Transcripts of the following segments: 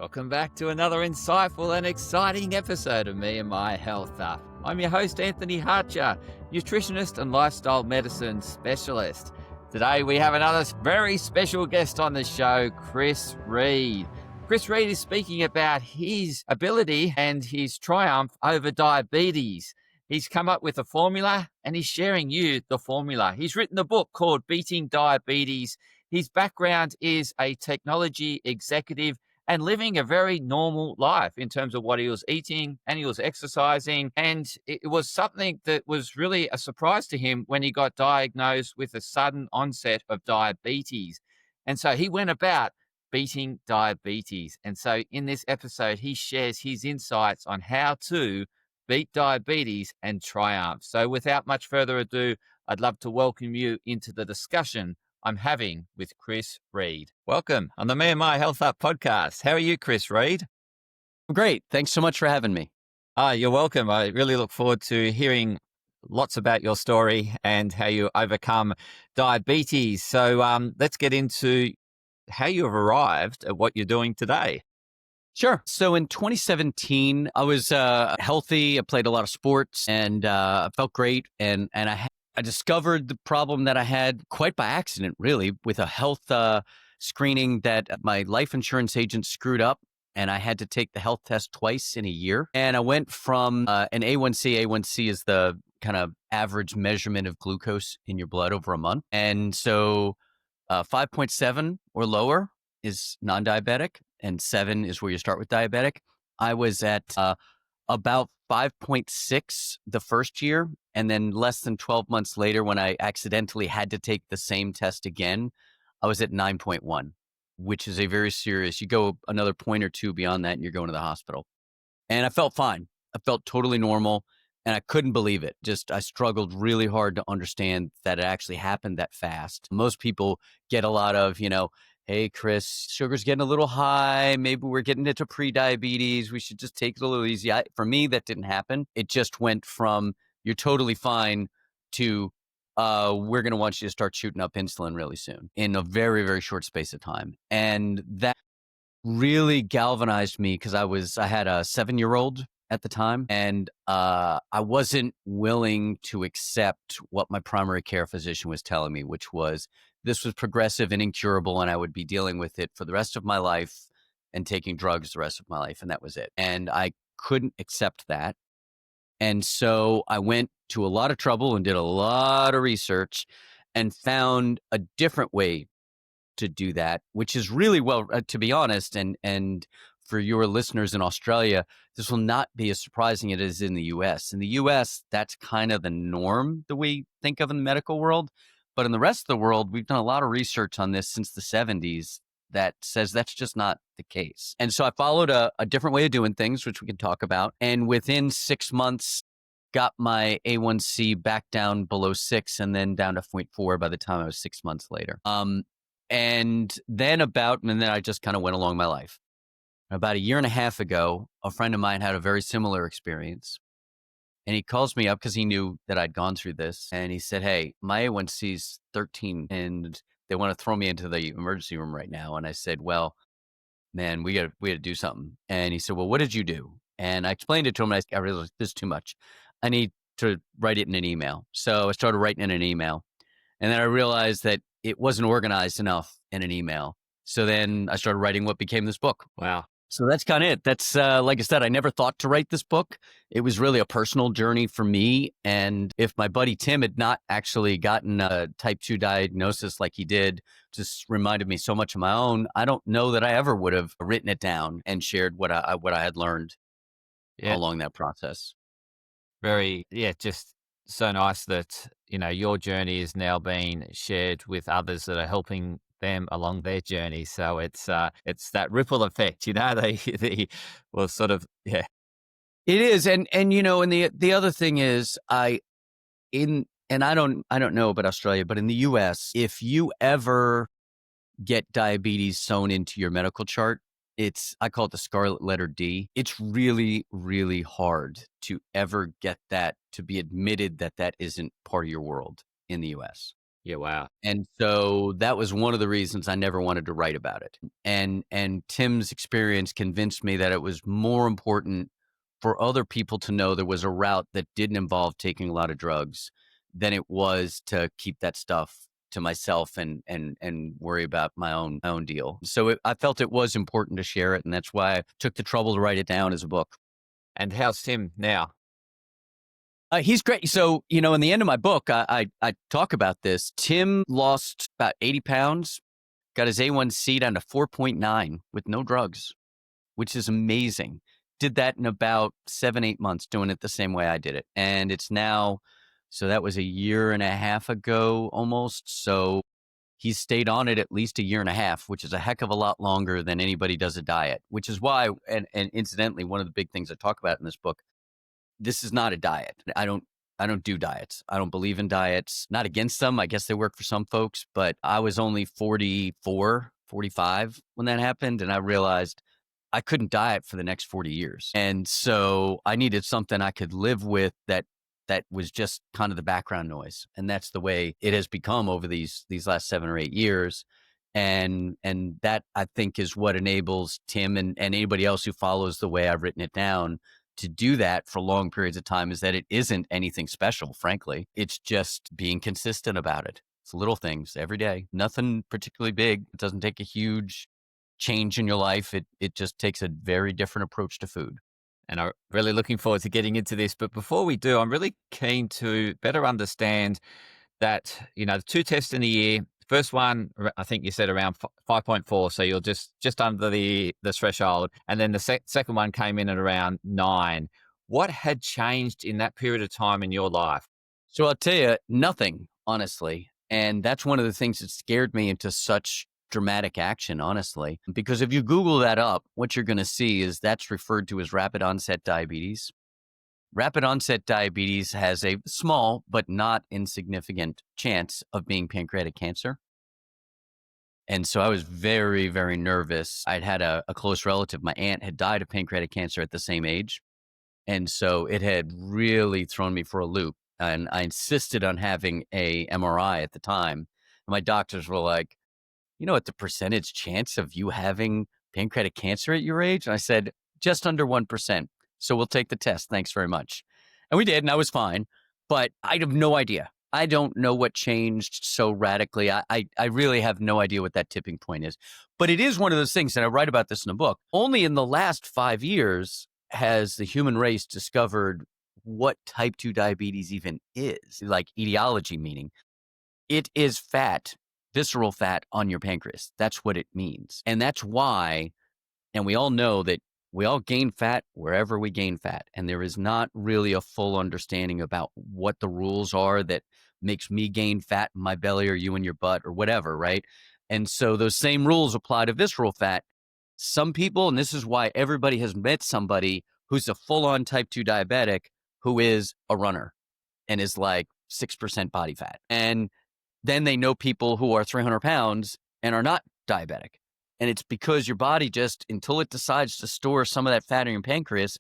Welcome back to another insightful and exciting episode of Me and My Health Up. I'm your host, Anthony Harcher, nutritionist and lifestyle medicine specialist. Today we have another very special guest on the show, Chris Reade. Chris Reade is speaking about his ability and his triumph over diabetes. He's come up with a formula and he's sharing you the formula. He's written a book called Beating Diabetes. His background is a technology executive and living a very normal life in terms of what he was eating and he was exercising. And it was something that was really a surprise to him when he got diagnosed with a sudden onset of diabetes. And so he went about beating diabetes. And so in this episode, he shares his insights on how to beat diabetes and triumph. So without much further ado, I'd love to welcome you into the discussion I'm having with Chris Reade. Welcome on the Me and My Health Up podcast. How are you, Chris Reade? Great. Thanks so much for having me. You're welcome. I really look forward to hearing lots about your story and how you overcome diabetes. So let's get into how you have arrived at what you're doing today. Sure. So in 2017, I was healthy. I played a lot of sports and I felt great. And I discovered the problem that I had quite by accident, really, with a health screening that my life insurance agent screwed up. And I had to take the health test twice in a year. And I went from an A1C. A1C is the kind of average measurement of glucose in your blood over a month. And so 5.7 or lower is non-diabetic, and 7 is where you start with diabetic. I was at about 5.6 the first year, and then less than 12 months later, when I accidentally had to take the same test again, I was at 9.1, which is a very serious, you go another point or two beyond that and you're going to the hospital. And I felt fine. I felt totally normal, and I couldn't believe it. I struggled really hard to understand that it actually happened that fast. Most people get a lot of, hey, Chris, sugar's getting a little high. Maybe we're getting into pre-diabetes. We should just take it a little easy. For me, that didn't happen. It just went from you're totally fine to we're going to want you to start shooting up insulin really soon in a very, very short space of time. And that really galvanized me because I had a 7-year-old at the time, and I wasn't willing to accept what my primary care physician was telling me, which was this was progressive and incurable, and I would be dealing with it for the rest of my life and taking drugs the rest of my life, and that was it. And I couldn't accept that. And so I went to a lot of trouble and did a lot of research and found a different way to do that, which is really well, to be honest, and for your listeners in Australia, this will not be as surprising as it is in the US. In the US, that's kind of the norm that we think of in the medical world. But in the rest of the world, we've done a lot of research on this since the 70s that says that's just not the case. And so I followed a different way of doing things, which we can talk about. And within 6 months, got my A1C back down below 6 and then down to 0.4 by the time I was 6 months later. And then I just kind of went along my life. About a year and a half ago, a friend of mine had a very similar experience. And he calls me up because he knew that I'd gone through this. And he said, hey, my A1C is 13 and they want to throw me into the emergency room right now. And I said, well, man, we got to do something. And he said, well, what did you do? And I explained it to him. And I realized this is too much. I need to write it in an email. So I started writing in an email. And then I realized that it wasn't organized enough in an email. So then I started writing what became this book. Wow. So that's kind of it. That's like I said, I never thought to write this book. It was really a personal journey for me. And if my buddy Tim had not actually gotten a type 2 diagnosis like he did, just reminded me so much of my own, I don't know that I ever would have written it down and shared what I had learned along that process. Just so nice that, your journey is now being shared with others that are helping them along their journey. So it's that ripple effect, they will sort of, yeah. It is. And the other thing is I don't know about Australia, but in the US, if you ever get diabetes sewn into your medical chart, I call it the scarlet letter D. It's really, really hard to ever get that to be admitted that isn't part of your world in the US. Yeah, wow. And so that was one of the reasons I never wanted to write about it. And Tim's experience convinced me that it was more important for other people to know there was a route that didn't involve taking a lot of drugs than it was to keep that stuff to myself and worry about my own deal. So I felt it was important to share it, and that's why I took the trouble to write it down as a book. And how's Tim now? He's great. So, in the end of my book, I talk about this. Tim lost about 80 pounds, got his A1C down to 4.9 with no drugs, which is amazing. Did that in about 7, 8 months, doing it the same way I did it. And it's now, so that was a year and a half ago almost. So he's stayed on it at least a year and a half, which is a heck of a lot longer than anybody does a diet, which is why, and incidentally, one of the big things I talk about in this book, this is not a diet. I don't do diets. I don't believe in diets. Not against them. I guess they work for some folks, but I was only 44, 45 when that happened. And I realized I couldn't diet for the next 40 years. And so I needed something I could live with that was just kind of the background noise. And that's the way it has become over these last 7 or 8 years. And that, I think, is what enables Tim and anybody else who follows the way I've written it down to do that for long periods of time, is that it isn't anything special, frankly. It's just being consistent about it. It's little things every day, nothing particularly big. It doesn't take a huge change in your life. It just takes a very different approach to food. And I'm really looking forward to getting into this. But before we do, I'm really keen to better understand that, the two tests in a year. First one, I think you said around 5.4, so you're just under the threshold. And then the second one came in at around 9. What had changed in that period of time in your life? So I'll tell you, nothing, honestly. And that's one of the things that scared me into such dramatic action, honestly. Because if you Google that up, what you're going to see is that's referred to as rapid onset diabetes. Rapid onset diabetes has a small but not insignificant chance of being pancreatic cancer. And so I was very, very nervous. I'd had a close relative, my aunt, had died of pancreatic cancer at the same age. And so it had really thrown me for a loop. And I insisted on having a MRI at the time. My doctors were like, you know what the percentage chance of you having pancreatic cancer at your age? And I said, just under 1%. So we'll take the test. Thanks very much. And we did, and I was fine. But I have no idea. I don't know what changed so radically. I really have no idea what that tipping point is. But it is one of those things, and I write about this in the book. Only in the last 5 years has the human race discovered what type 2 diabetes even is, like etiology, meaning it is fat, visceral fat on your pancreas. That's what it means. And that's why, and we all know that we all gain fat wherever we gain fat. And there is not really a full understanding about what the rules are that makes me gain fat in my belly or you in your butt or whatever, right? And so those same rules apply to visceral fat. Some people, and this is why everybody has met somebody who's a full-on type 2 diabetic who is a runner and is like 6% body fat. And then they know people who are 300 pounds and are not diabetic. And it's because your body just, until it decides to store some of that fat in your pancreas,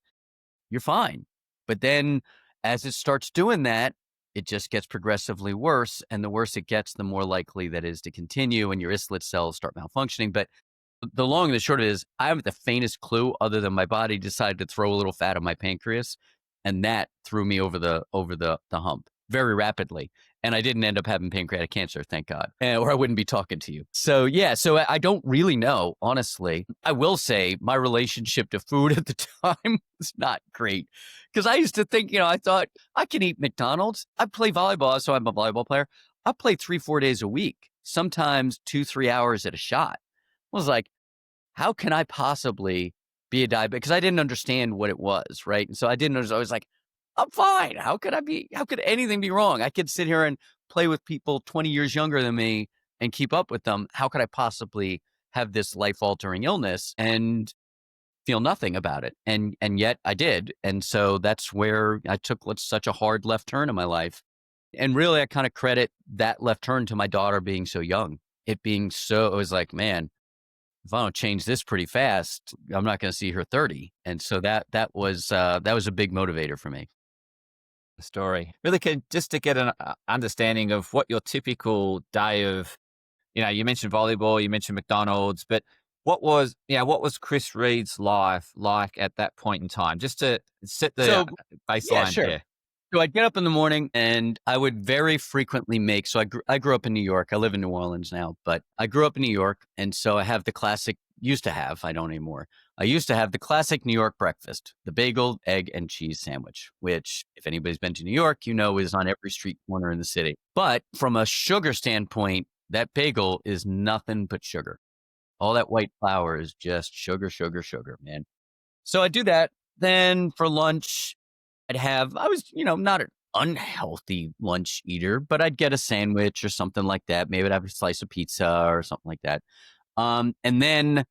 you're fine. But then as it starts doing that, it just gets progressively worse. And the worse it gets, the more likely that is to continue and your islet cells start malfunctioning. But the long and the short of it is, I haven't the faintest clue other than my body decided to throw a little fat on my pancreas. And that threw me over the hump very rapidly. And I didn't end up having pancreatic cancer, thank God, or I wouldn't be talking to you. So yeah, so I don't really know, honestly. I will say my relationship to food at the time was not great. Because I used to think, I thought I can eat McDonald's. I play volleyball, so I'm a volleyball player. I play 3-4 days a week, sometimes 2-3 hours at a shot. I was like, how can I possibly be a diabetic? Because I didn't understand what it was, right? And so I didn't understand. I was like, I'm fine. How could anything be wrong? I could sit here and play with people 20 years younger than me and keep up with them. How could I possibly have this life-altering illness and feel nothing about it? And yet I did. And so that's where I took such a hard left turn in my life. And really, I kind of credit that left turn to my daughter being so young. It was like, man, if I don't change this pretty fast, I'm not going to see her 30. And so that was a big motivator for me. story. Really can just to get an understanding of what your typical day of, you mentioned volleyball, you mentioned McDonald's, but what was Chris Reed's life like at that point in time? Just to set the So, yeah, baseline. sure. Yeah. So I'd get up in the morning and I would very frequently make, so I grew up in New York. I live in New Orleans now, but I grew up in New York. And so I have the classic, used to have, I don't anymore. I used to have the classic New York breakfast, the bagel, egg, and cheese sandwich, which if anybody's been to New York, is on every street corner in the city. But from a sugar standpoint, that bagel is nothing but sugar. All that white flour is just sugar, sugar, sugar, man. So I do that. Then for lunch, I was, not an unhealthy lunch eater, but I'd get a sandwich or something like that. Maybe I'd have a slice of pizza or something like that. And then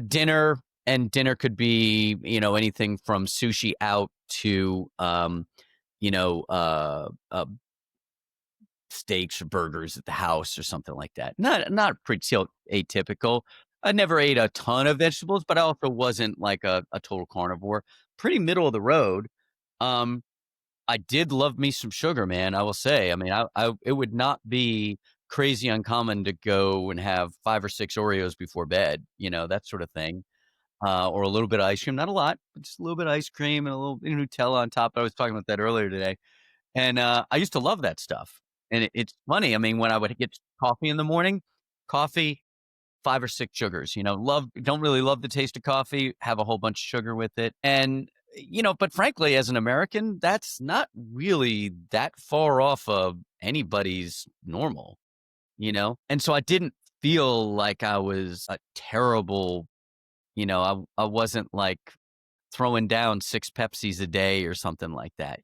dinner, and dinner could be, anything from sushi out to, you know, uh, uh, steaks or burgers at the house or something like that. Not pretty atypical. I never ate a ton of vegetables, but I also wasn't like a total carnivore. Pretty middle of the road. Um, I did love me some sugar, man. I will say. I mean, it would not be crazy uncommon to go and have 5 or 6 Oreos before bed, that sort of thing, or a little bit of ice cream. Not a lot, but just a little bit of ice cream and a little Nutella on top. I was talking about that earlier today, and I used to love that stuff. And it's funny. I mean, when I would get coffee in the morning, coffee 5 or 6 sugars. Don't really love the taste of coffee. Have a whole bunch of sugar with it, and but frankly, as an American, that's not really that far off of anybody's normal. And so I didn't feel like I was a terrible. I wasn't like throwing down 6 Pepsis a day or something like that.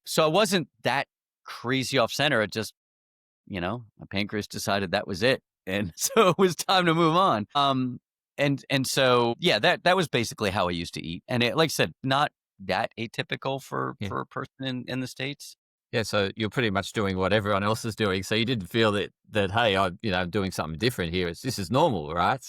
So I wasn't that crazy off center. It just my pancreas decided that was it. And so it was time to move on. And so, yeah, that was basically how I used to eat. And like I said, not that atypical for Yeah. a person in the States. Yeah, so you're pretty much doing what everyone else is doing. So you didn't feel that hey, I'm doing something different here. This is normal, right?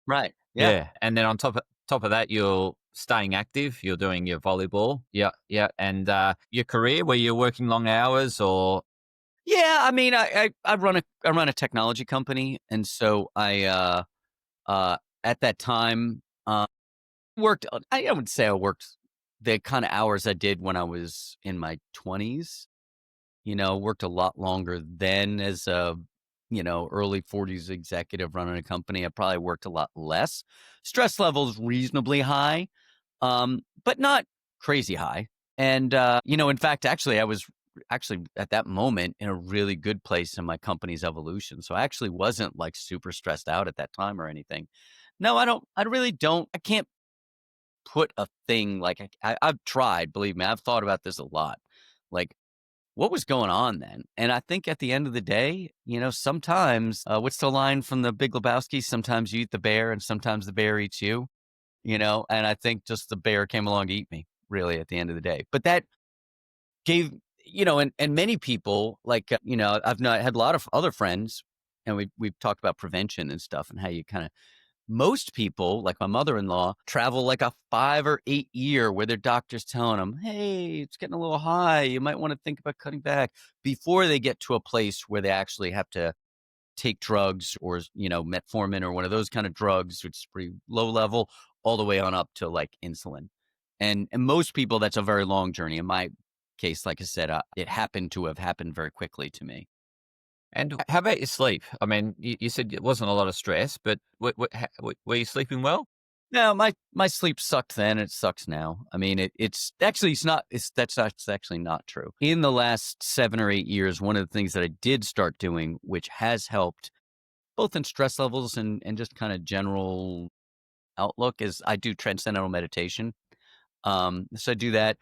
Right. Yeah. Yeah, and then on top of that, you're staying active. You're doing your volleyball. Yeah, yeah, and your career, where you're working long hours, or Yeah. I mean, I run a technology company. And so at that time, worked, I would say I worked the kind of hours I did when I was in my 20s. Worked a lot longer then as a, early 40s executive running a company. I probably worked a lot less. Stress levels reasonably high, but not crazy high. And, in fact, actually, I was actually at that moment in a really good place in my company's evolution. So I actually wasn't like super stressed out at that time or anything. No, I really don't. I can't put a thing like I've tried, believe me, I've thought about this a lot. Like, what was going on then? And I think at the end of the day, sometimes, what's the line from the Big Lebowski? Sometimes you eat the bear and sometimes the bear eats you, and I think just the bear came along to eat me, really, at the end of the day. But that gave, and many people, like, I've not had a lot of other friends, and we've talked about prevention and stuff and how you kind of, most people, like my mother-in-law, travel like a 5 or 8 year where their doctor's telling them, hey, it's getting a little high. You might want to think about cutting back before they get to a place where they actually have to take drugs or, metformin or one of those kind of drugs, which is pretty low level, all the way on up to like insulin. And most people, that's a very long journey. In my case, like I said, it happened to have happened very quickly to me. and how about your sleep? I mean, you said it wasn't a lot of stress, but were you sleeping well? No, my sleep sucked then. It sucks now. I mean, it's actually that's actually not true. In the last 7 or 8 years, one of the things that I did start doing, which has helped both in stress levels and just kind of general outlook, is I do transcendental meditation. So I do that.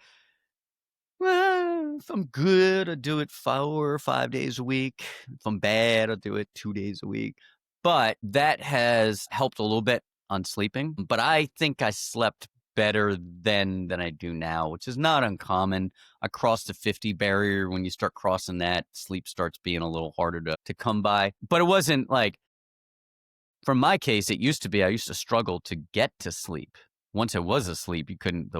Well, if I'm good, I do it 4 or 5 days a week. If I'm bad, I'll do it 2 days a week. But that has helped a little bit on sleeping. But I think I slept better then than I do now, which is not uncommon. I crossed the 50 barrier. When you start crossing that, sleep starts being a little harder to come by. But it wasn't like, from my case, it used to be I used to struggle to get to sleep. Once I was asleep, you couldn't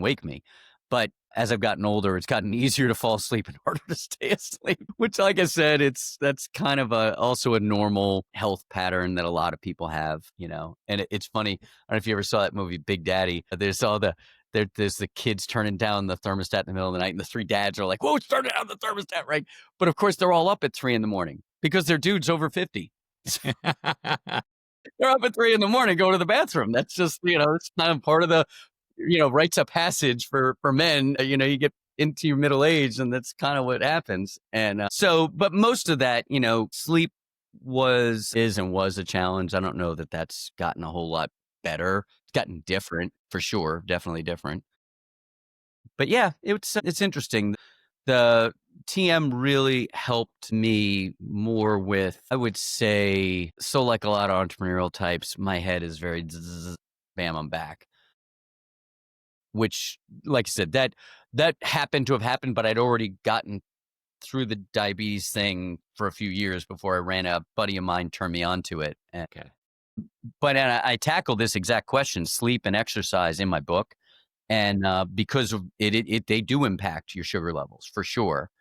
wake me. But as I've gotten older, it's gotten easier to fall asleep and harder to stay asleep, which, like I said, that's kind of also a normal health pattern that a lot of people have, and it's funny. I don't know if you ever saw that movie, Big Daddy. There's the kids turning down the thermostat in the middle of the night, and the three dads are like, whoa, it's turning down the thermostat, right? But of course, they're all up at 3 a.m. because they're dudes over 50. They're up at 3 a.m. going to the bathroom. That's just, it's kind of part of the, rites of passage for men. You get into your middle age, and that's kind of what happens. And but most of that, sleep was a challenge. I don't know that that's gotten a whole lot better. It's gotten different for sure, definitely different. But yeah, it's interesting. The TM really helped me more with, I would say, so like a lot of entrepreneurial types, my head is very zzz, bam, I'm back. Which, like I said, that happened to have happened, but I'd already gotten through the diabetes thing for a few years before I ran. A buddy of mine turned me onto it. Okay. But I tackle this exact question, sleep and exercise, in my book. And because of it, they do impact your sugar levels for sure.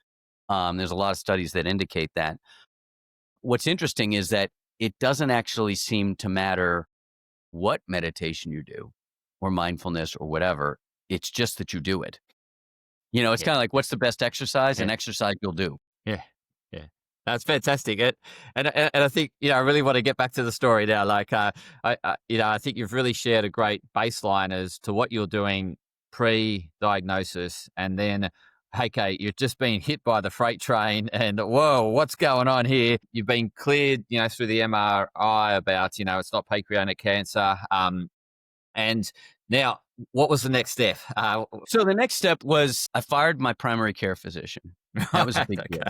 There's a lot of studies that indicate that. What's interesting is that it doesn't actually seem to matter what meditation you do or mindfulness or whatever. It's just that you do it. It's kind of like, what's the best exercise? An exercise you'll do. Yeah. That's fantastic. And I think, I really want to get back to the story now. Like, I think you've really shared a great baseline as to what you're doing pre-diagnosis, and then, okay, you've just been hit by the freight train, and whoa, what's going on here? You've been cleared, through the MRI about, it's not pancreatic cancer. And now, what was the next step? So the next step was I fired my primary care physician. That was a big deal.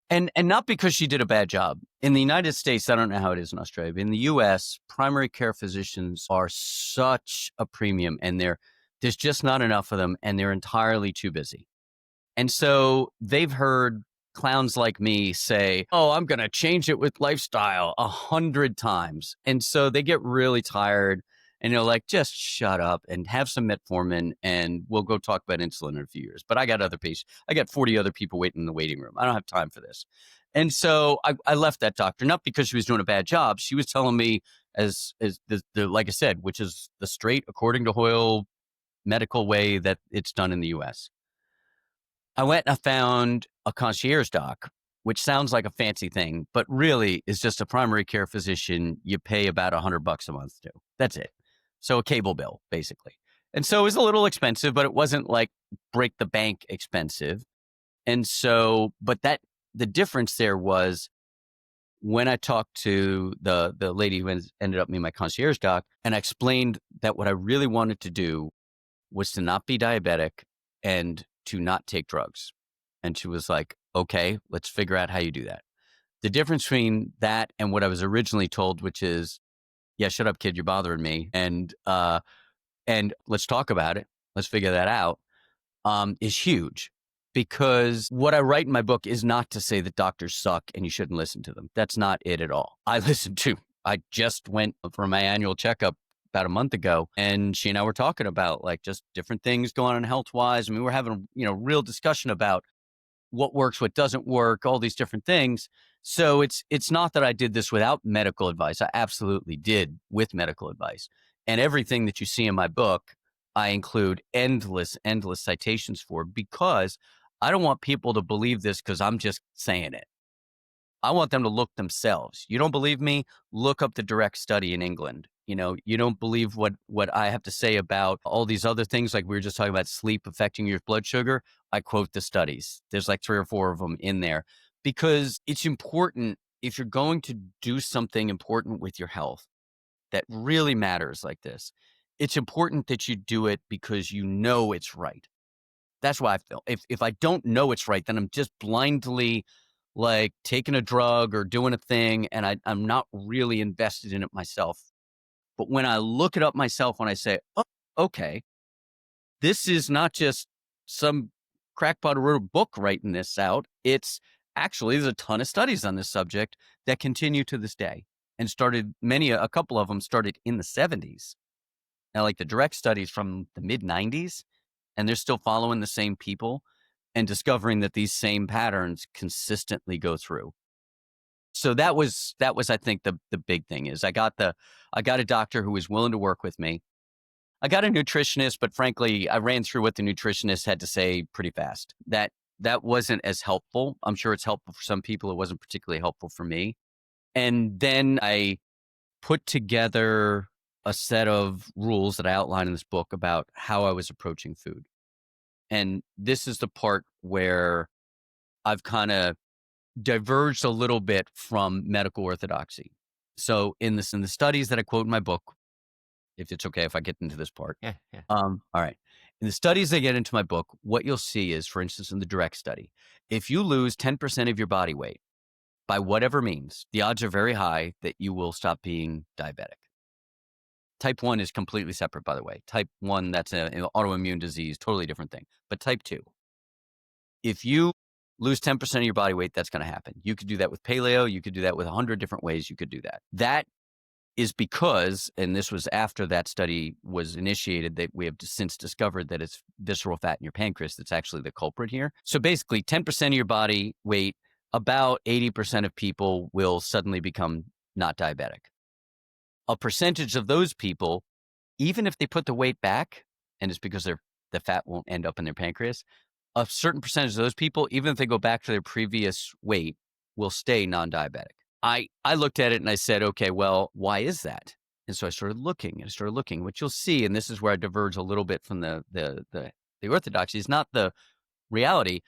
And not because she did a bad job. In the United States, I don't know how it is in Australia, but in the US, primary care physicians are such a premium, and there's just not enough of them, and they're entirely too busy. And so they've heard clowns like me say, oh, I'm going to change it with lifestyle 100 times. And so they get really tired, and they're like, just shut up and have some metformin, and we'll go talk about insulin in a few years. But I got other patients. I got 40 other people waiting in the waiting room. I don't have time for this. And so I left that doctor, not because she was doing a bad job. She was telling me, as the like I said, which is the straight, according to Hoyle, medical way that it's done in the US. I went and I found a concierge doc, which sounds like a fancy thing, but really is just a primary care physician you pay about $100 a month to. That's it. So a cable bill, basically. And so it was a little expensive, but it wasn't like break the bank expensive. And so, but the difference there was when I talked to the lady who ended up being my concierge doc, and I explained that what I really wanted to do was to not be diabetic and to not take drugs. And she was like, okay, let's figure out how you do that. The difference between that and what I was originally told, which is, yeah, shut up, kid, you're bothering me. And let's talk about it. Let's figure that out, is huge. Because what I write in my book is not to say that doctors suck and you shouldn't listen to them. That's not it at all. I just went for my annual checkup about a month ago, and she and I were talking about like just different things going on health-wise. I mean, we're having real discussion about what works, what doesn't work, all these different things. So it's not that I did this without medical advice. I absolutely did with medical advice. And everything that you see in my book, I include endless citations for, because I don't want people to believe this because I'm just saying it. I want them to look themselves. You don't believe me? Look up the direct study in England. You don't believe what I have to say about all these other things, like we were just talking about sleep affecting your blood sugar. I quote the studies. There's like 3 or 4 of them in there, because it's important if you're going to do something important with your health that really matters like this. It's important that you do it because you know it's right. That's why I feel. If I don't know it's right, then I'm just blindly like taking a drug or doing a thing, and I'm not really invested in it myself. But when I look it up myself, when I say, oh, okay, this is not just some crackpot who wrote a book writing this out. It's actually, there's a ton of studies on this subject that continue to this day, and a couple of them started in the 70s. Now, like the direct studies from the mid 90s. and they're still following the same people and discovering that these same patterns consistently go through. So that was I think the big thing is I got a doctor who was willing to work with me. I got a nutritionist, but frankly, I ran through what the nutritionist had to say pretty fast. That wasn't as helpful. I'm sure it's helpful for some people. It wasn't particularly helpful for me. And then I put together a set of rules that I outline in this book about how I was approaching food. And this is the part where I've kind of diverged a little bit from medical orthodoxy. So in the studies that I quote in my book, if it's okay if I get into this part. Yeah. All right. In the studies I get into my book, what you'll see is, for instance, in the direct study, if you lose 10% of your body weight by whatever means, the odds are very high that you will stop being diabetic. Type 1 is completely separate, by the way. Type 1, that's an autoimmune disease, totally different thing. But type 2, if you lose 10% of your body weight, that's going to happen. You could do that with paleo. You could do that with 100 different ways you could do that. That is because, and this was after that study was initiated, that we have since discovered that it's visceral fat in your pancreas that's actually the culprit here. So basically 10% of your body weight, about 80% of people will suddenly become not diabetic. A percentage of those people, even if they put the weight back, and it's because the fat won't end up in their pancreas, a certain percentage of those people, even if they go back to their previous weight, will stay non-diabetic. I looked at it and I said, okay, well, why is that? And so I started looking. What you'll see, and this is where I diverge a little bit from the orthodoxy, is not the reality.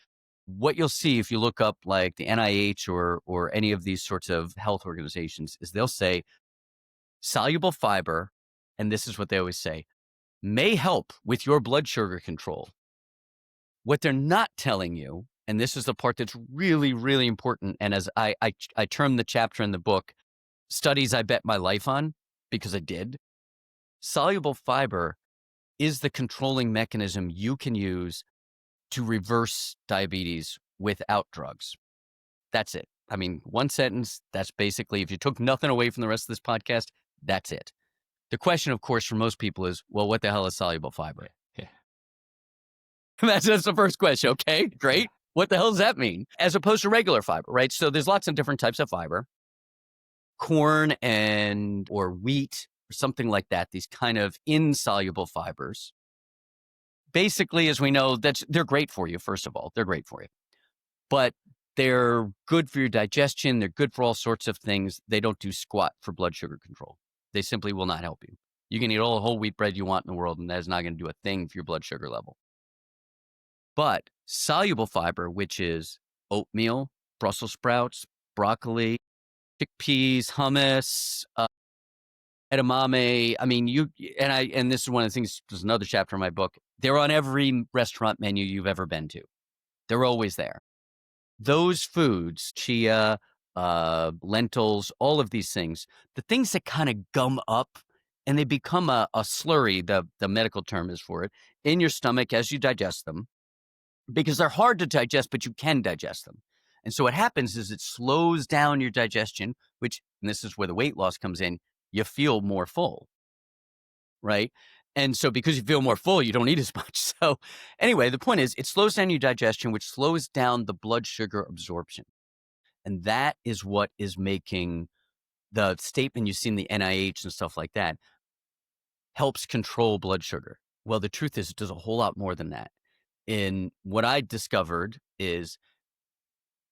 What you'll see if you look up like the NIH or any of these sorts of health organizations is they'll say soluble fiber, and this is what they always say, may help with your blood sugar control. What they're not telling you, and this is the part that's really, really important, and as I term the chapter in the book, studies I bet my life on, because I did, soluble fiber is the controlling mechanism you can use to reverse diabetes without drugs. That's it. I mean, one sentence, that's basically, if you took nothing away from the rest of this podcast, that's it. The question, of course, for most people is, well, what the hell is soluble fiber? Yeah. That's the first question. Okay, great. What the hell does that mean? As opposed to regular fiber, right? So there's lots of different types of fiber. Corn or wheat or something like that, these kind of insoluble fibers. Basically, as we know, they're great for you, first of all. They're great for you. But they're good for your digestion. They're good for all sorts of things. They don't do squat for blood sugar control. They simply will not help you. You can eat all the whole wheat bread you want in the world, and that is not going to do a thing for your blood sugar level. But soluble fiber, which is oatmeal, Brussels sprouts, broccoli, chickpeas, hummus, edamame. I mean, and this is one of the things, there's another chapter in my book. They're on every restaurant menu you've ever been to. They're always there. Those foods, chia, lentils, all of these things, the things that kind of gum up and they become a slurry, the medical term is for it, in your stomach as you digest them, because they're hard to digest, but you can digest them. And so what happens is it slows down your digestion, and this is where the weight loss comes in, you feel more full, right? And so because you feel more full, you don't eat as much. So anyway, the point is it slows down your digestion, which slows down the blood sugar absorption. And that is what is making the statement you see in the NIH and stuff like that helps control blood sugar. Well, the truth is it does a whole lot more than that. In what I discovered is,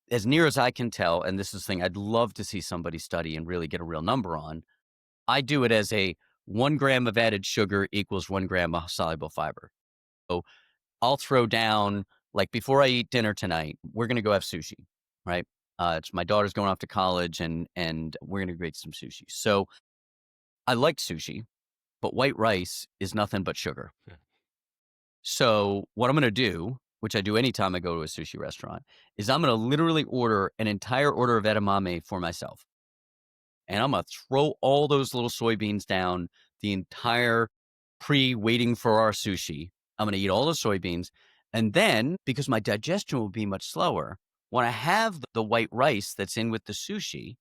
as near as I can tell, and this is the thing I'd love to see somebody study and really get a real number on, I do it as a 1 gram of added sugar equals 1 gram of soluble fiber. So I'll throw down, like before I eat dinner tonight, we're going to go have sushi, right? It's my daughter's going off to college and we're going to go eat some sushi. So I like sushi, but white rice is nothing but sugar. Yeah. So what I'm going to do, which I do anytime I go to a sushi restaurant, is I'm going to literally order an entire order of edamame for myself. And I'm going to throw all those little soybeans down, the entire waiting for our sushi. I'm going to eat all the soybeans. And then, because my digestion will be much slower, when I have the white rice that's in with the sushi,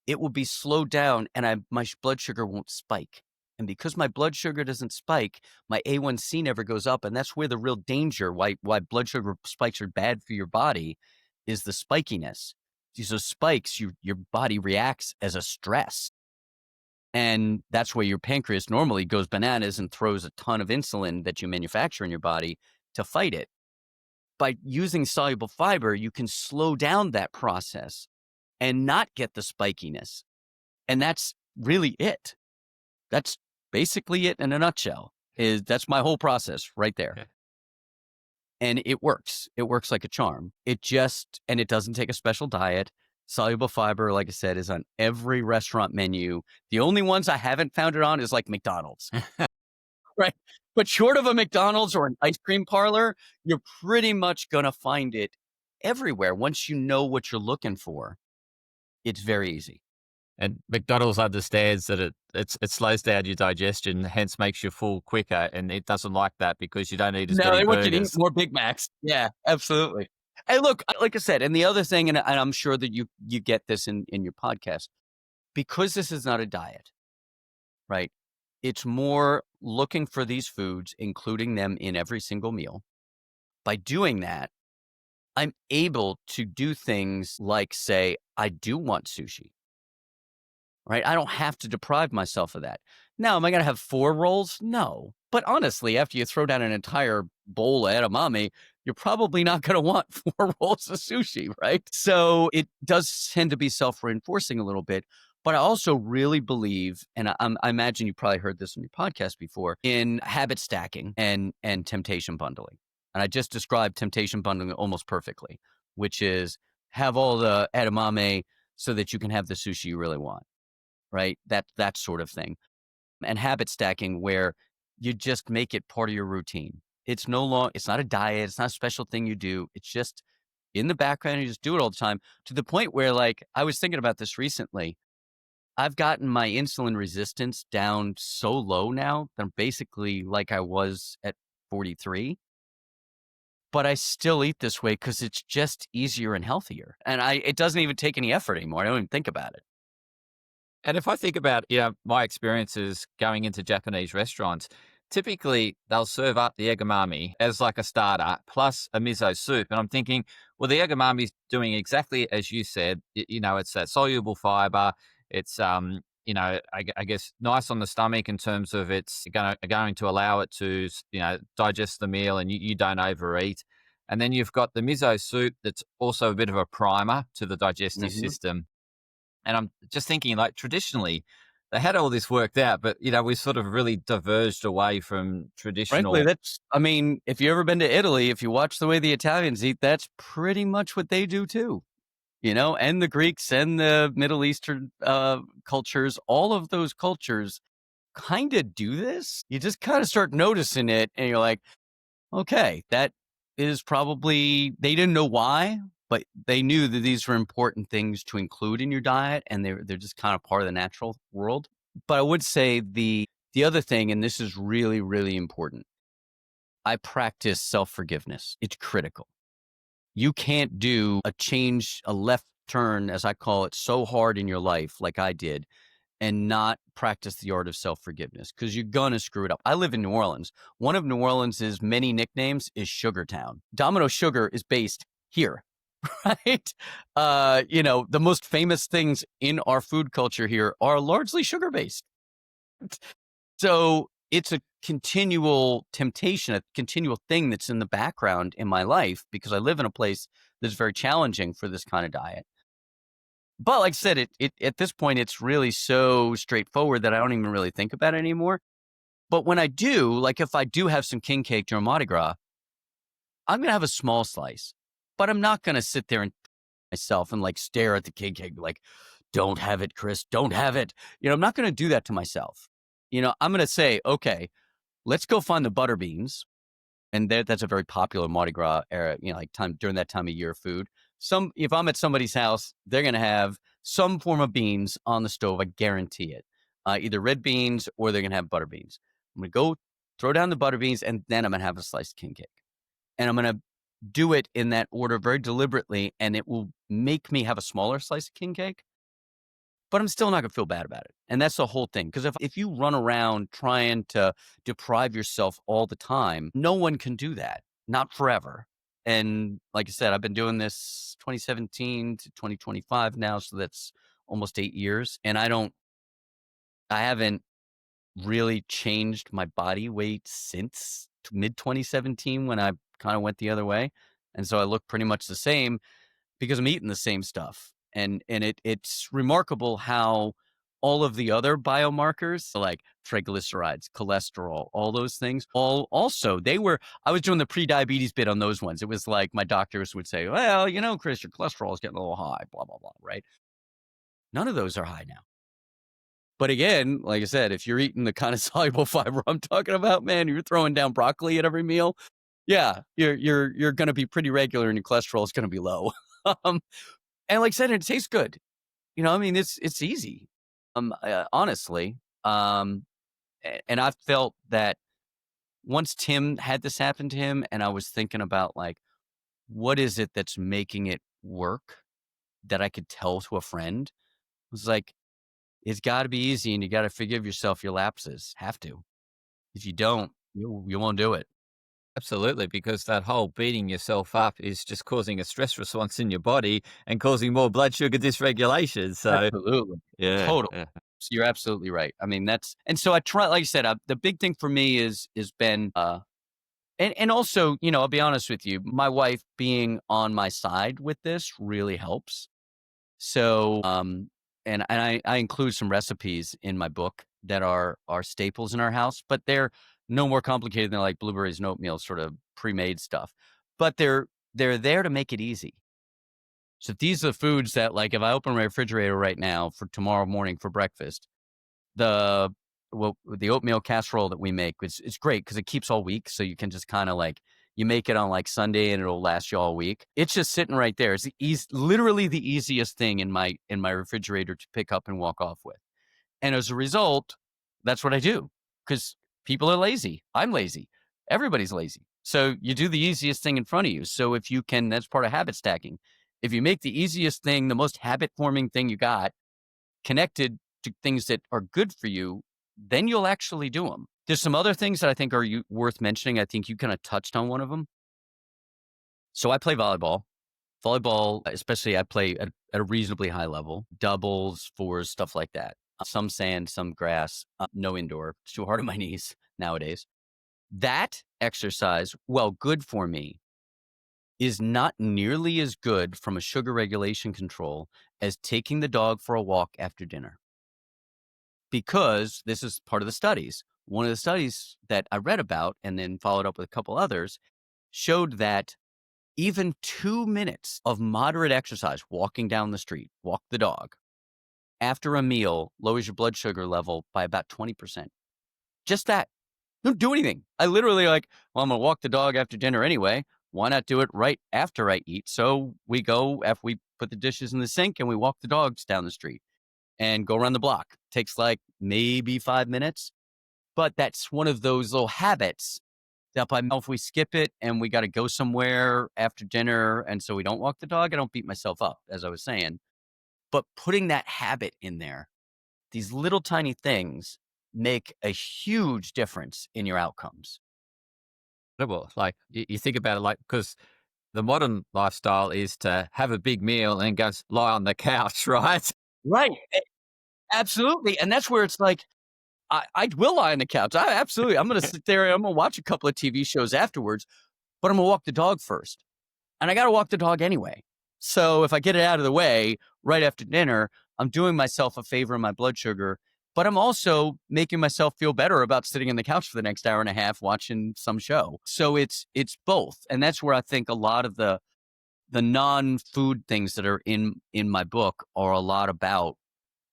it will be slowed down and my blood sugar won't spike. And because my blood sugar doesn't spike, my A1C never goes up. And that's where the real danger, why blood sugar spikes are bad for your body, is the spikiness. These are spikes, your body reacts as a stress. And that's where your pancreas normally goes bananas and throws a ton of insulin that you manufacture in your body to fight it. By using soluble fiber, you can slow down that process and not get the spikiness. And that's really it. That's basically it in a nutshell. That's my whole process right there. Okay. And it works. It works like a charm. And it doesn't take a special diet. Soluble fiber, like I said, is on every restaurant menu. The only ones I haven't found it on is like McDonald's. Right. But short of a McDonald's or an ice cream parlor, you're pretty much going to find it everywhere. Once you know what you're looking for, it's very easy. And McDonald's understands that it slows down your digestion, hence makes you full quicker, and it doesn't like that because you don't eat as No, many they want you to eat burgers. more Big Macs. Yeah, absolutely. Hey, look, like I said, and the other thing, and I'm sure that you get this in your podcast, because this is not a diet, right? It's more looking for these foods, including them in every single meal. By doing that, I'm able to do things like say, I do want sushi, right? I don't have to deprive myself of that. Now, am I going to have 4 rolls? No. But honestly, after you throw down an entire bowl of edamame, you're probably not going to want 4 rolls of sushi, right? So it does tend to be self-reinforcing a little bit. But I also really believe, and I imagine you probably heard this on your podcast before, in habit stacking and temptation bundling. And I just described temptation bundling almost perfectly, which is have all the edamame so that you can have the sushi you really want, right? That sort of thing. And habit stacking where you just make it part of your routine. It's not a diet. It's not a special thing you do. It's just in the background. You just do it all the time, to the point where, like, I was thinking about this recently. I've gotten my insulin resistance down so low now that I'm basically like I was at 43. But I still eat this way because it's just easier and healthier. And it doesn't even take any effort anymore. I don't even think about it. And if I think about, my experiences going into Japanese restaurants, typically they'll serve up the edamame as like a starter plus a miso soup. And I'm thinking, well, the edamame is doing exactly as you said. It's that soluble fiber. It's, I guess nice on the stomach in terms of it's going to allow it to, digest the meal and you don't overeat. And then you've got the miso soup that's also a bit of a primer to the digestive Mm-hmm. system. And I'm just thinking, like, traditionally, they had all this worked out, but, we sort of really diverged away from Frankly, traditional. if you've ever been to Italy, if you watch the way the Italians eat, that's pretty much what they do too. And the Greeks and the Middle Eastern cultures, all of those cultures kind of do this. You just kind of start noticing it and you're like, okay, that is probably, they didn't know why, but they knew that these were important things to include in your diet, and they're just kind of part of the natural world. But I would say the other thing, and this is really, really important, I practice self-forgiveness. It's critical. You can't do a left turn, as I call it, so hard in your life like I did, and not practice the art of self-forgiveness, because you're going to screw it up. I live in New Orleans. One of New Orleans' many nicknames is Sugar Town. Domino Sugar is based here, right? The most famous things in our food culture here are largely sugar-based. So it's a continual temptation, a continual thing that's in the background in my life, because I live in a place that's very challenging for this kind of diet. But like I said, it at this point, it's really so straightforward that I don't even really think about it anymore. But when I do, like if I do have some king cake during Mardi Gras, I'm going to have a small slice, but I'm not going to sit there and myself and like stare at the king cake like, don't have it, Chris, don't have it. I'm not going to do that to myself. I'm going to say, okay, let's go find the butter beans. And that's a very popular Mardi Gras era, like time during that time of year food. If I'm at somebody's house, they're going to have some form of beans on the stove. I guarantee it. Either red beans or they're going to have butter beans. I'm going to go throw down the butter beans, and then I'm going to have a sliced king cake. And I'm going to do it in that order very deliberately. And it will make me have a smaller slice of king cake. but I'm still not gonna feel bad about it. And that's the whole thing. Because if you run around trying to deprive yourself all the time, no one can do that, not forever. And like I said, I've been doing this 2017 to 2025 now, so that's almost 8 years. And I haven't really changed my body weight since mid 2017 when I kind of went the other way. And so I look pretty much the same because I'm eating the same stuff. And it's remarkable how all of the other biomarkers like triglycerides, cholesterol, all those things, all also I was doing the pre-diabetes bit on those ones. It was like my doctors would say, well, Chris, your cholesterol is getting a little high, blah, blah, blah, right? None of those are high now. But again, like I said, if you're eating the kind of soluble fiber I'm talking about, man, you're throwing down broccoli at every meal. Yeah, you're going to be pretty regular, and your cholesterol is going to be low. um, and like I said, it tastes good. I mean, it's easy. Honestly, and I felt that once Tim had this happen to him, and I was thinking about like, what is it that's making it work that I could tell to a friend? It was like, it's got to be easy, and you got to forgive yourself your lapses. Have to. If you don't, you won't do it. Absolutely, because that whole beating yourself up is just causing a stress response in your body and causing more blood sugar dysregulation. So, Absolutely. yeah, Totally. yeah. So you're absolutely right. I mean, and so I try, like I said, the big thing for me is been, and also, I'll be honest with you, my wife being on my side with this really helps. So, and I include some recipes in my book that are staples in our house, but they're no more complicated than like blueberries and oatmeal, sort of pre-made stuff. But they're there to make it easy. So these are the foods that, like, if I open my refrigerator right now for tomorrow morning for breakfast, the the oatmeal casserole that we make, it's great because it keeps all week. So you can just kind of like, you make it on like Sunday and it'll last you all week. It's just sitting right there. It's literally the easiest thing in my refrigerator to pick up and walk off with. And as a result, that's what I do because people are lazy. I'm lazy. Everybody's lazy. So you do the easiest thing in front of you. So if you can, that's part of habit stacking. If you make the easiest thing, the most habit forming thing you got, connected to things that are good for you, then you'll actually do them. There's some other things that I think are worth mentioning. I think you kind of touched on one of them. So I play volleyball. Volleyball, especially, I play at a reasonably high level, doubles, fours, stuff like that. Some sand, some grass, no indoor. It's too hard on my knees nowadays. That exercise, well, good for me, is not nearly as good from a sugar regulation control as taking the dog for a walk after dinner. Because this is part of the studies. One of the studies that I read about and then followed up with a couple others showed that even 2 minutes of moderate exercise, walking down the street, walk the dog, after a meal lowers your blood sugar level by about 20%. Just that. Don't do anything. I literally well, I'm going to walk the dog after dinner anyway. Why not do it right after I eat? So we go, after we put the dishes in the sink, and we walk the dogs down the street and go around the block. Takes like maybe 5 minutes. But that's one of those little habits that if we skip it and we got to go somewhere after dinner, and so we don't walk the dog, I don't beat myself up, as I was saying. But putting that habit in there, these little tiny things make a huge difference in your outcomes. Incredible. Like you think about it, like, because the modern lifestyle is to have a big meal and go lie on the couch, right? Right. Absolutely. And that's where it's like, I will lie on the couch. I'm going to sit there and I'm going to watch a couple of TV shows afterwards, but I'm going to walk the dog first. And I got to walk the dog anyway. So if I get it out of the way right after dinner, I'm doing myself a favor in my blood sugar, but I'm also making myself feel better about sitting on the couch for the next hour and a half watching some show. So it's both. And that's where I think a lot of the non-food things that are in my book are a lot about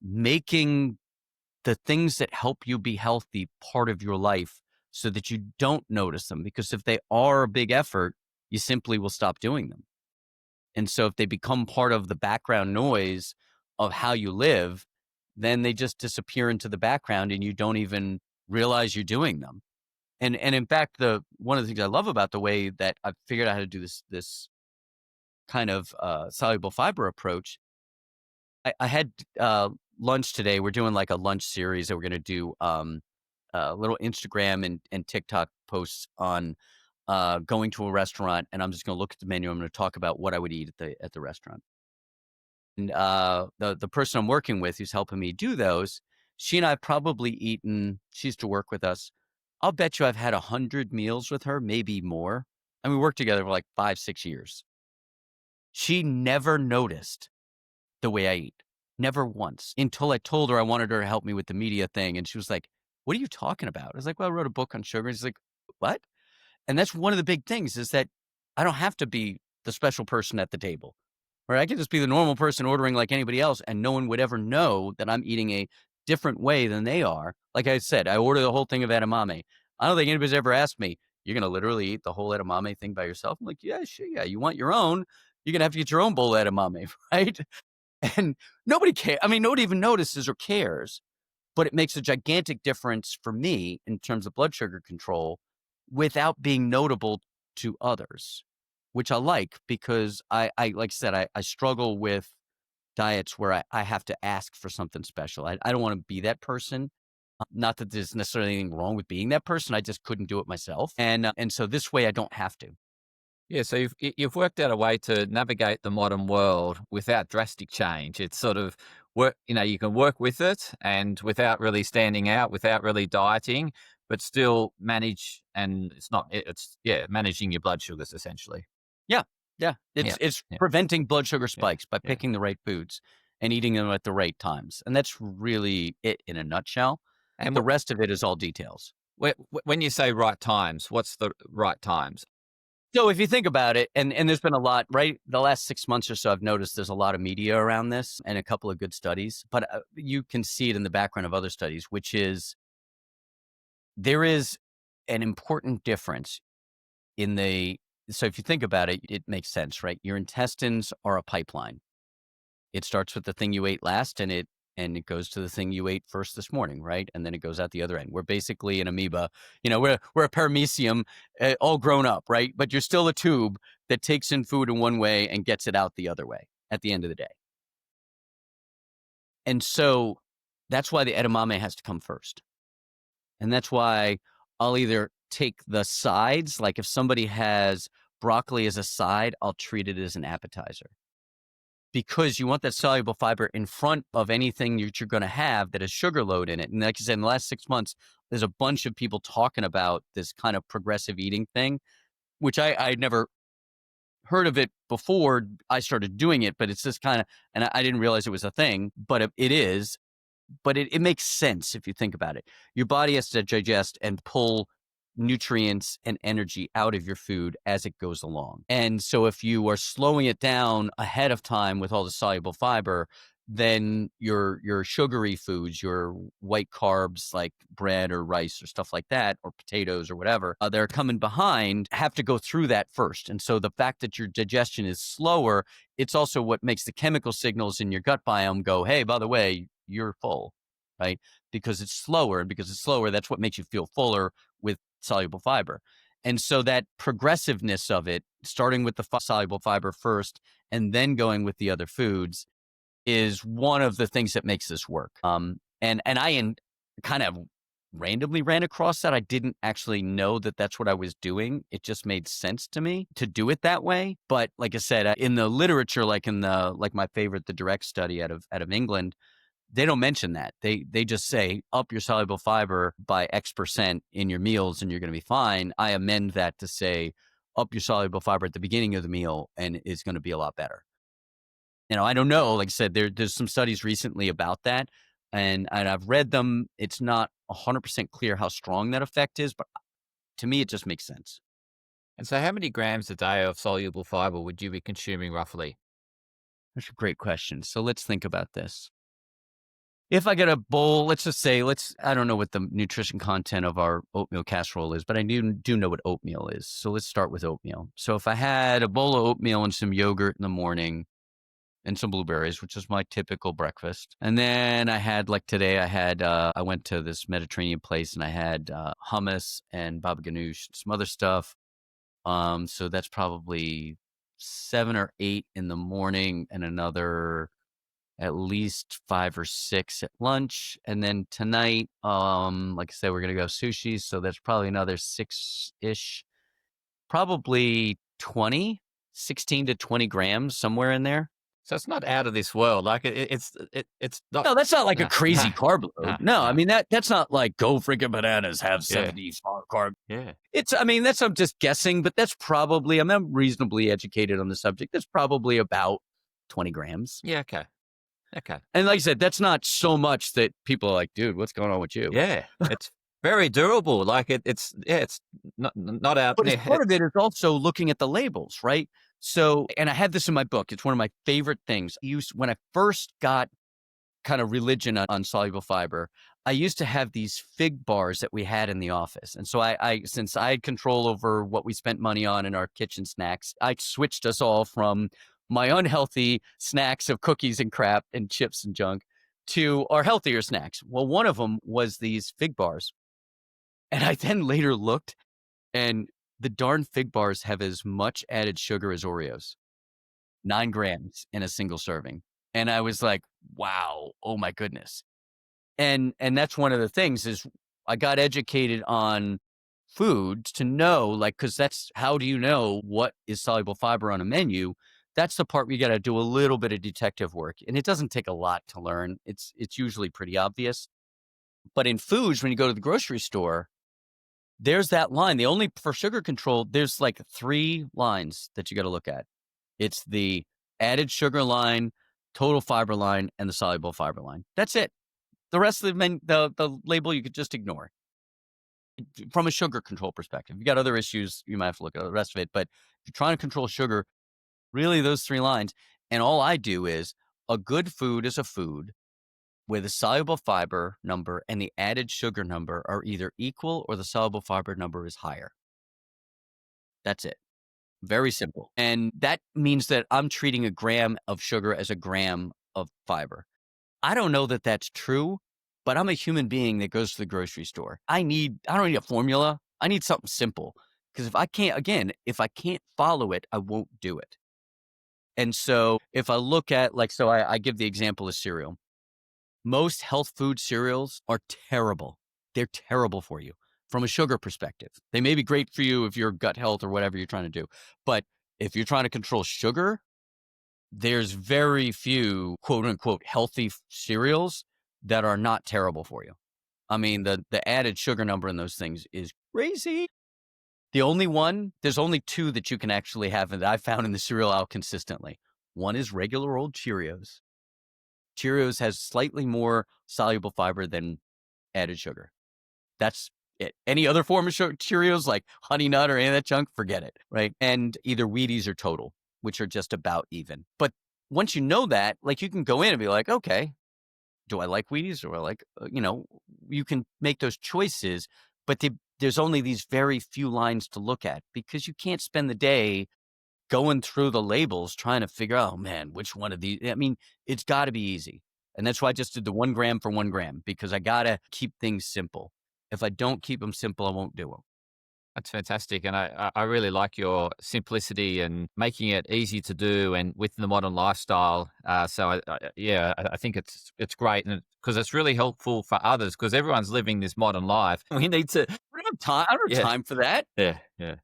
making the things that help you be healthy part of your life so that you don't notice them. Because if they are a big effort, you simply will stop doing them. And so if they become part of the background noise of how you live, then they just disappear into the background and you don't even realize you're doing them. And in fact, one of the things I love about the way that I've figured out how to do this kind of soluble fiber approach, I had lunch today. We're doing like a lunch series that we're going to do little Instagram and TikTok posts on going to a restaurant, and I'm just going to look at the menu. I'm going to talk about what I would eat at the restaurant. And the person I'm working with who's helping me do those, she and I have probably eaten. She used to work with us. I'll bet you I've had 100 meals with her, maybe more. And we worked together for like 5-6 years. She never noticed the way I eat. Never once, until I told her I wanted her to help me with the media thing. And she was like, "What are you talking about?" I was like, "Well, I wrote a book on sugar." And she's like, "What?" And that's one of the big things, is that I don't have to be the special person at the table, right? I can just be the normal person ordering like anybody else, and no one would ever know that I'm eating a different way than they are. Like I said, I order the whole thing of edamame. I don't think anybody's ever asked me, "You're going to literally eat the whole edamame thing by yourself?" I'm like, "Yeah, sure. Yeah. You want your own? You're going to have to get your own bowl of edamame," right? And nobody cares. I mean, nobody even notices or cares, but it makes a gigantic difference for me in terms of blood sugar control without being notable to others, which I like, because I like I said, I struggle with diets where I have to ask for something special. I don't want to be that person. Not that there's necessarily anything wrong with being that person. I just couldn't do it myself. And so this way I don't have to. Yeah, so you've worked out a way to navigate the modern world without drastic change. It's sort of work, you can work with it and without really standing out, without really dieting, but still manage. And it's yeah, managing your blood sugars essentially. Yeah. Yeah. Yeah, It's yeah, preventing blood sugar yeah, spikes by yeah. picking the right foods and eating them at the right times. And that's really it in a nutshell. And The rest of it is all details. when you say right times, what's the right times? So if you think about it, and there's been a lot, right? The last 6 months or so, I've noticed there's a lot of media around this and a couple of good studies, but you can see it in the background of other studies, which is there is an important difference in so if you think about it, it makes sense, right? Your intestines are a pipeline. It starts with the thing you ate last, and it goes to the thing you ate first this morning, right? And then it goes out the other end. We're basically an amoeba. We're a paramecium, all grown up, right? But you're still a tube that takes in food in one way and gets it out the other way at the end of the day. And so that's why the edamame has to come first. And that's why I'll either take the sides, like if somebody has broccoli as a side, I'll treat it as an appetizer, because you want that soluble fiber in front of anything you're going to have that has sugar load in it. And like I said, in the last 6 months, there's a bunch of people talking about this kind of progressive eating thing, which I'd never heard of it before I started doing it, but it's this kind of, and I didn't realize it was a thing, but it is. But it makes sense if you think about it. Your body has to digest and pull nutrients and energy out of your food as it goes along. And so if you are slowing it down ahead of time with all the soluble fiber, then your sugary foods, your white carbs like bread or rice or stuff like that, or potatoes or whatever, they're coming behind, have to go through that first. And so the fact that your digestion is slower, it's also what makes the chemical signals in your gut biome go, "Hey, by the way, you're full," right? Because it's slower. And because it's slower, that's what makes you feel fuller with soluble fiber. And so that progressiveness of it, starting with the soluble fiber first and then going with the other foods, is one of the things that makes this work. And kind of randomly ran across that. I didn't actually know that that's what I was doing. It just made sense to me to do it that way. But like I said, in the literature, like my favorite, the direct study out of England, they don't mention that. They just say up your soluble fiber by X% in your meals and you're going to be fine. I amend that to say up your soluble fiber at the beginning of the meal and it's going to be a lot better. I don't know. Like I said, there's some studies recently about that, and I've read them. It's not 100% clear how strong that effect is, but to me, it just makes sense. And so how many grams a day of soluble fiber would you be consuming roughly? That's a great question. So let's think about this. If I get a bowl, let's just say, I don't know what the nutrition content of our oatmeal casserole is, but I do know what oatmeal is. So let's start with oatmeal. So if I had a bowl of oatmeal and some yogurt in the morning, and some blueberries, which is my typical breakfast. And then I had, like today, I went to this Mediterranean place and I had hummus and baba ganoush, some other stuff. So that's probably 7 or 8 in the morning and another at least 5 or 6 at lunch. And then tonight, like I said, we're going to go sushi. So that's probably another 6-ish, probably 20, 16 to 20 grams, somewhere in there. So it's not out of this world. Like it's not. No, that's not like a No, crazy no, carb load. no, No, I no. mean, that's not like go freaking bananas, have Yeah, 70 carb. yeah, I mean, I'm just guessing, but that's probably, I'm reasonably educated on the subject. That's probably about 20 grams. yeah. Okay, okay. And like I said, that's not so much that people are like, dude, what's going on with you? Yeah, it's very durable. Like it's not out. But as part of it is also looking at the labels, right? So, and I have this in my book. It's one of my favorite things. When I first got kind of religion on soluble fiber, I used to have these fig bars that we had in the office. And so since I had control over what we spent money on in our kitchen snacks, I switched us all from my unhealthy snacks of cookies and crap and chips and junk to our healthier snacks. Well, one of them was these fig bars. And I then later looked, and the darn fig bars have as much added sugar as Oreos, 9 grams in a single serving. And I was like, wow, oh my goodness. And that's one of the things is I got educated on foods to know, like, because that's how do you know what is soluble fiber on a menu? That's the part where you got to do a little bit of detective work. And it doesn't take a lot to learn. It's usually pretty obvious. But in foods, when you go to the grocery store, there's that line. The only for sugar control, there's like 3 lines that you got to look at. It's the added sugar line, total fiber line, and the soluble fiber line. That's it. The rest of the label you could just ignore. From a sugar control perspective, if you got other issues, you might have to look at the rest of it. But if you're trying to control sugar, really those 3 lines. And all I do is a good food is a food where the soluble fiber number and the added sugar number are either equal or the soluble fiber number is higher. That's it. Very simple. And that means that I'm treating a gram of sugar as a gram of fiber. I don't know that that's true, but I'm a human being that goes to the grocery store. I don't need a formula. I need something simple. Because if I can't follow it, I won't do it. And so if I look at I give the example of cereal. Most health food cereals are terrible. They're terrible for you from a sugar perspective. They may be great for you if you're gut health or whatever you're trying to do. But if you're trying to control sugar, there's very few quote unquote healthy cereals that are not terrible for you. I mean, the added sugar number in those things is crazy. There's only 2 that you can actually have that I found in the cereal aisle consistently. One is regular old Cheerios. Cheerios has slightly more soluble fiber than added sugar. That's it. Any other form of Cheerios like Honey Nut or any of that junk, forget it, right? And either Wheaties or Total, which are just about even. But once you know that, like you can go in and be like, okay, do I like Wheaties or I like, you can make those choices, but there's only these very few lines to look at because you can't spend the day going through the labels trying to figure out, oh man, which one of these? I mean, it's got to be easy. And that's why I just did the 1 gram for 1 gram because I got to keep things simple. If I don't keep them simple, I won't do them. That's fantastic, and I really like your simplicity and making it easy to do, and with the modern lifestyle. So I think it's great, and because it's really helpful for others because everyone's living this modern life. We need to. I don't have time. I don't have time for that. Yeah, yeah.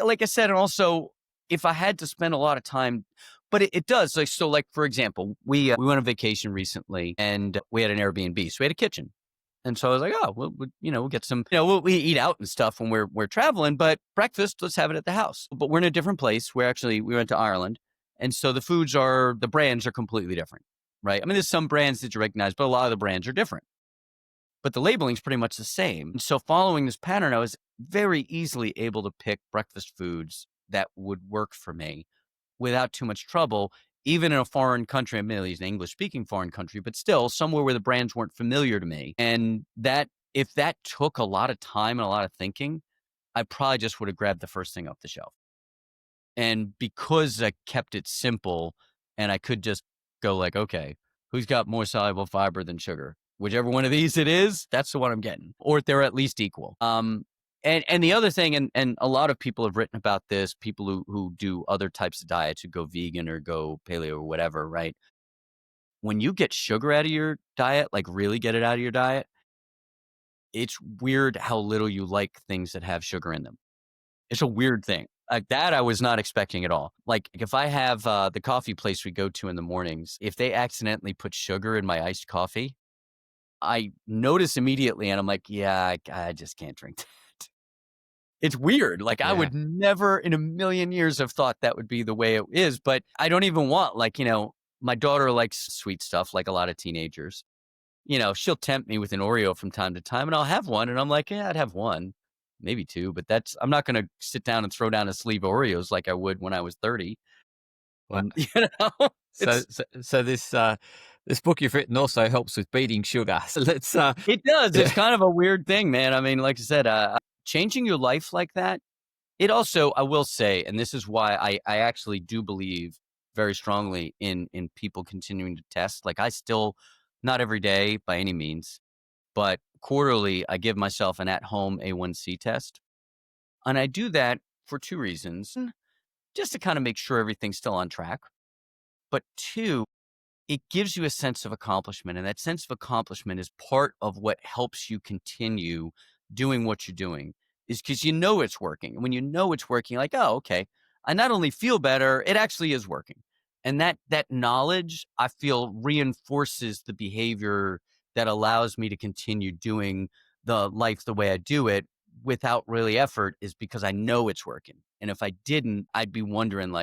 Like I said, and also if I had to spend a lot of time, but it does. Like for example, we went on vacation recently and we had an Airbnb, so we had a kitchen. And so I was like, oh, we'll get some, we eat out and stuff when we're traveling, but breakfast, let's have it at the house. But we're in a different place. We went to Ireland. And so the brands are completely different, right? I mean, there's some brands that you recognize, but a lot of the brands are different. But the labeling's pretty much the same. And so following this pattern, I was very easily able to pick breakfast foods that would work for me without too much trouble. Even in a foreign country, admittedly it's an English-speaking foreign country, but still somewhere where the brands weren't familiar to me. And if that took a lot of time and a lot of thinking, I probably just would have grabbed the first thing off the shelf. And because I kept it simple and I could just go like, okay, who's got more soluble fiber than sugar? Whichever one of these it is, that's the one I'm getting. Or they're at least equal. And the other thing, and a lot of people have written about this, people who do other types of diets, who go vegan or go paleo or whatever, right? when you get sugar out of your diet, like really get it out of your diet, it's weird how little you like things that have sugar in them. It's a weird thing. Like that, I was not expecting at all. Like if I have the coffee place we go to in the mornings, if they accidentally put sugar in my iced coffee, I notice immediately and I'm like, yeah, I just can't drink that. It's weird. Like I would never in a million years have thought that would be the way it is, but I don't even want my daughter likes sweet stuff like a lot of teenagers. She'll tempt me with an Oreo from time to time and I'll have one and I'm like, yeah, I'd have one, maybe two, but I'm not going to sit down and throw down a sleeve of Oreos like I would when I was 30. Well, so this book you've written also helps with beating sugar. So let's it does. It's kind of a weird thing, man. I mean, like I said, changing your life like that. It also, I will say, and this is why I actually do believe very strongly in people continuing to test. Like I still, not every day by any means, but quarterly, I give myself an at-home A1C test. And I do that for two reasons. Just to kind of make sure everything's still on track. But two, it gives you a sense of accomplishment. And that sense of accomplishment is part of what helps you continue doing what you're doing, is because you know it's working. And when you know it's working, you're like, oh, okay, I not only feel better, it actually is working. And that knowledge, I feel, reinforces the behavior that allows me to continue doing the life the way I do it without really effort, is because I know it's working. And if I didn't, I'd be wondering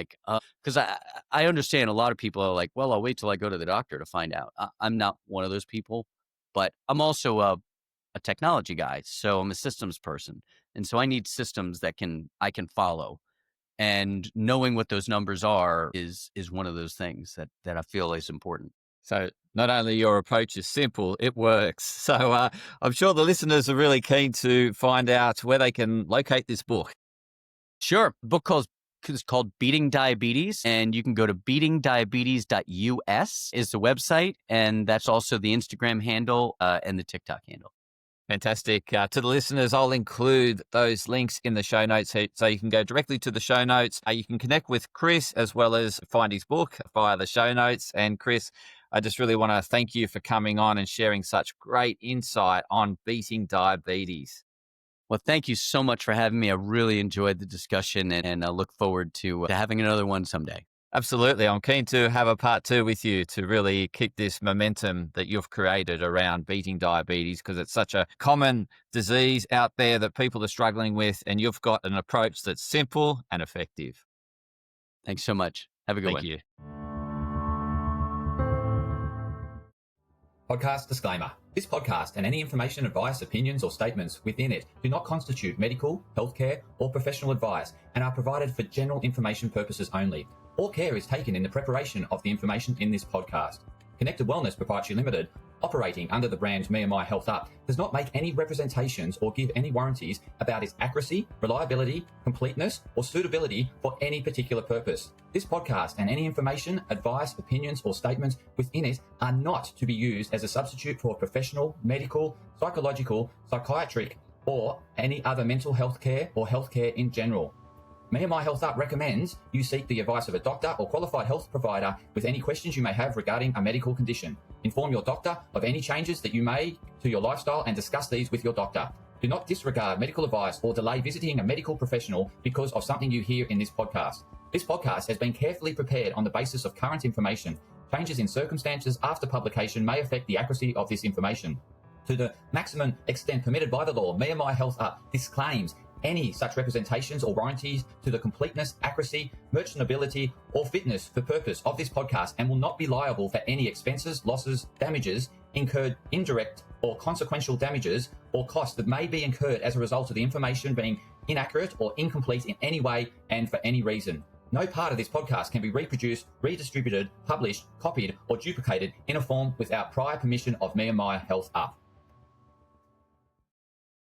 because I understand a lot of people are like, well, I'll wait till I go to the doctor to find out. I'm not one of those people, but I'm also a technology guy. So I'm a systems person. And so I need systems that I can follow. And knowing what those numbers are is one of those things that I feel is important. So not only your approach is simple, it works. So I'm sure the listeners are really keen to find out where they can locate this book. Sure. The book is called Beating Diabetes, and you can go to beatingdiabetes.us is the website, and that's also the Instagram handle and the TikTok handle. Fantastic. To the listeners, I'll include those links in the show notes so you can go directly to the show notes. You can connect with Chris as well as find his book via the show notes. And Chris, I just really want to thank you for coming on and sharing such great insight on beating diabetes. Well, thank you so much for having me. I really enjoyed the discussion and I look forward to having another one someday. Absolutely. I'm keen to have a part 2 with you to really keep this momentum that you've created around beating diabetes, because it's such a common disease out there that people are struggling with, and you've got an approach that's simple and effective. Thanks so much. Have a good one. Thank you. Podcast disclaimer. This podcast and any information, advice, opinions, or statements within it do not constitute medical, healthcare, or professional advice and are provided for general information purposes only. All care is taken in the preparation of the information in this podcast. Connected Wellness Proprietary Limited, operating under the brand me&my Health Up, does not make any representations or give any warranties about its accuracy, reliability, completeness, or suitability for any particular purpose. This podcast and any information, advice, opinions, or statements within it are not to be used as a substitute for professional, medical, psychological, psychiatric, or any other mental health care or healthcare in general. me&my Health Up recommends you seek the advice of a doctor or qualified health provider with any questions you may have regarding a medical condition. Inform your doctor of any changes that you may to your lifestyle and discuss these with your doctor. Do not disregard medical advice or delay visiting a medical professional because of something you hear in this podcast. This podcast has been carefully prepared on the basis of current information. Changes in circumstances after publication may affect the accuracy of this information. To the maximum extent permitted by the law, me&my Health Up disclaims any such representations or warranties to the completeness, accuracy, merchantability, or fitness for purpose of this podcast and will not be liable for any expenses, losses, damages incurred, indirect or consequential damages or costs that may be incurred as a result of the information being inaccurate or incomplete in any way and for any reason. No part of this podcast can be reproduced, redistributed, published, copied, or duplicated in a form without prior permission of me&my Health Up.